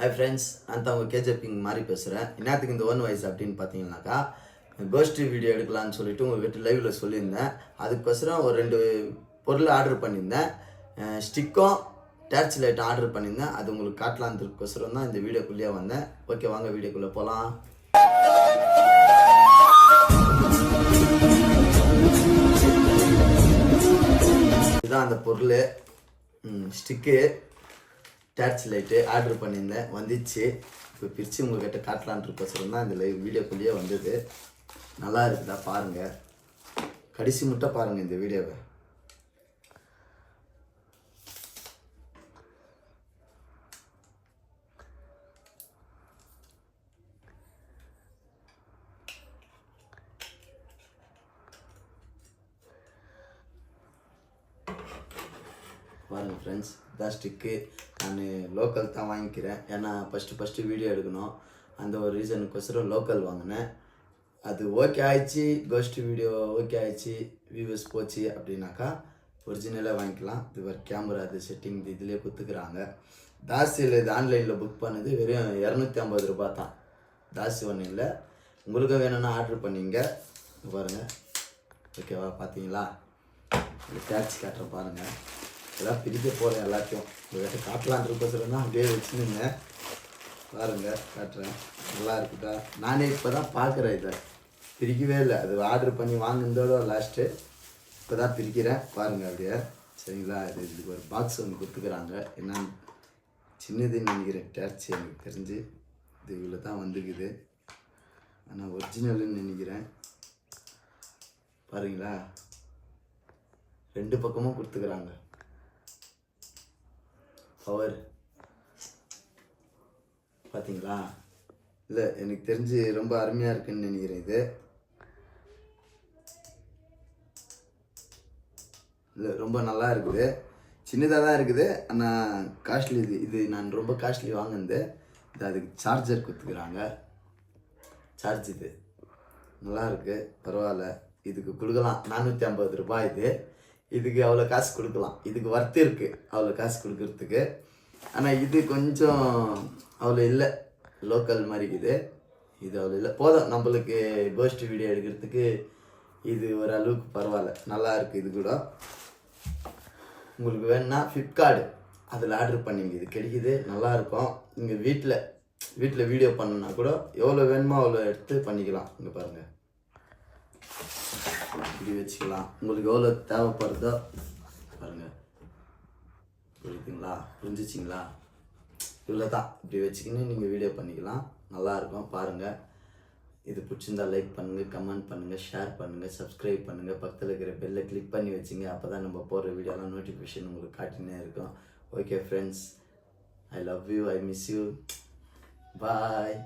Hi friends, நான் தான் உங்கள் கேஜேபிங் மாதிரி பேசுகிறேன். இன்னத்துக்கு இந்த ஒன் வாய்ஸ் அப்படின்னு பார்த்தீங்கன்னாக்கா கோஸ்ட்ரி வீடியோ எடுக்கலான்னு சொல்லிட்டு உங்கள் கிட்ட லைவில் சொல்லியிருந்தேன். அதுக்கோசரம் ஒரு 2 பொருள் ஆர்டர் பண்ணியிருந்தேன். ஸ்டிக்கும் டேர்ச் லைட் ஆர்டர் பண்ணியிருந்தேன். அது உங்களுக்கு காட்டலான்றதுக்கோசரம் தான் இந்த வீடியோக்குள்ளேயே வந்தேன். ஓகே, வாங்க வீடியோக்குள்ளே போகலாம். இதுதான் அந்த பொருள், ஸ்டிக்கு டேர்ச் லைட்டு ஆர்டர் பண்ணியிருந்தேன். வந்துச்சு. இப்போ பிரித்து உங்கள்கிட்ட காட்டலான்றதுக்கோசரம் தான் இந்த வீடியோக்குள்ளேயே வந்தது. நல்லா இருக்குதா பாருங்கள், கடைசி மட்டும் பாருங்கள் இந்த வீடியோவை. பாருங்கள் ஃப்ரெண்ட்ஸ், இதான் ஸ்டிக்கு. நான் லோக்கல் தான் வாங்கிக்கிறேன். ஏன்னா ஃபஸ்ட்டு வீடியோ எடுக்கணும், அந்த ஒரு ரீசனுக்கோசரம் லோக்கல் வாங்கினேன். அது ஓகே ஆயிடுச்சு, கோஸ்ட் வீடியோ ஓகே ஆயிடுச்சு, வியூவர்ஸ் போச்சு அப்படின்னாக்கா ஒரிஜினலாக வாங்கிக்கலாம். இது ஒரு கேமரா, அது செட்டிங் இதிலே கொடுத்துக்கிறாங்க. தாசியில் இது ஆன்லைனில் புக் பண்ணது வெறும் 250 ரூபா தான். தாசி ஒன்றும் இல்லை. உங்களுக்கு வேணும்னா ஆர்டர் பண்ணிங்க. பாருங்கள், ஓகேவா? பார்த்தீங்களா? டேக்ஸ் காட்டுறேன் பாருங்கள். எல்லாம் பிரிக்க போகிறேன் எல்லாத்தையும். உங்கள்கிட்ட காட்டலான்றதுக்கோசரம் தான் அப்படியே வச்சுருங்க. பாருங்கள், காட்டுறேன். நல்லா இருக்குதா? நானே இப்போ தான் பார்க்குறேன். இதை பிரிக்கவே இல்லை. அது ஆர்டர் பண்ணி வாங்கினதோட லாஸ்ட்டு இப்போ தான் பிரிக்கிறேன். பாருங்கள் அப்படியே, சரிங்களா? இதுக்கு ஒரு பாக்ஸ் ஒன்று கொடுத்துக்கிறாங்க. என்ன சின்னதுன்னு நினைக்கிறேன். டேர்ச்சி எனக்கு தெரிஞ்சு இது இவ்வளோ தான் வந்துக்குது. ஆனால் ஒரிஜினல்னு நினைக்கிறேன். பாருங்களா, 2 பக்கமும் கொடுத்துக்கிறாங்க. பவர் பார்த்தீங்களா? இல்லை, எனக்கு தெரிஞ்சு ரொம்ப அருமையாக இருக்குன்னு நினைக்கிறேன். இது இல்லை, ரொம்ப நல்லா இருக்குது. சின்னதாக தான் இருக்குது, ஆனால் காஸ்ட்லி. இது நான் ரொம்ப காஸ்ட்லி வாங்கினது. இது அதுக்கு சார்ஜர் கொடுத்துக்கிறாங்க. சார்ஜ் இது நல்லா இருக்குது, பரவாயில்ல. இதுக்கு கொடுக்கலாம் 450 ரூபாய். இதுக்கு அவ்வளோ காசு கொடுக்கலாம். இதுக்கு ஒர்த்து இருக்குது அவ்வளோ காசு கொடுக்கறதுக்கு. ஆனால் இது கொஞ்சம் அவ்வளோ இல்லை, லோக்கல் மாதிரி இருக்குது. இது அவ்வளோ இல்லை, போதும் நம்மளுக்கு கோஸ்ட் வீடியோ எடுக்கிறதுக்கு. இது ஒரு அளவுக்கு பரவாயில்ல, நல்லா இருக்குது. இது கூட உங்களுக்கு வேணுன்னா ஃப்ளிப்கார்ட் அதில் ஆர்டர் பண்ணிங்க. இது கிடைக்கிது, நல்லாயிருக்கும். நீங்கள் வீட்டில் வீடியோ பண்ணணுன்னா கூட எவ்வளோ வேணுமோ அவ்வளோ எடுத்து பண்ணிக்கலாம். இங்கே பாருங்கள், இப்படி வச்சுக்கலாம். உங்களுக்கு எவ்வளோ தேவைப்படுதோ பாருங்கள். புரியுதுங்களா? புரிஞ்சிச்சிங்களா? இவ்வளோ தான். இப்படி வச்சுக்கின்னு நீங்கள் வீடியோ பண்ணிக்கலாம். நல்லாயிருக்கும், பாருங்கள். இது பிடிச்சிருந்தா லைக் பண்ணுங்கள், கமெண்ட் பண்ணுங்கள், ஷேர் பண்ணுங்கள், சப்ஸ்கிரைப் பண்ணுங்கள். பக்கத்தில் இருக்கிற பெல்லை கிளிக் பண்ணி வச்சுங்க. அப்போ தான் நம்ம போடுற வீடியோலாம் நோட்டிஃபிகேஷன் உங்களுக்கு காட்டினே இருக்கும். Okay friends, I love you, I miss you, bye.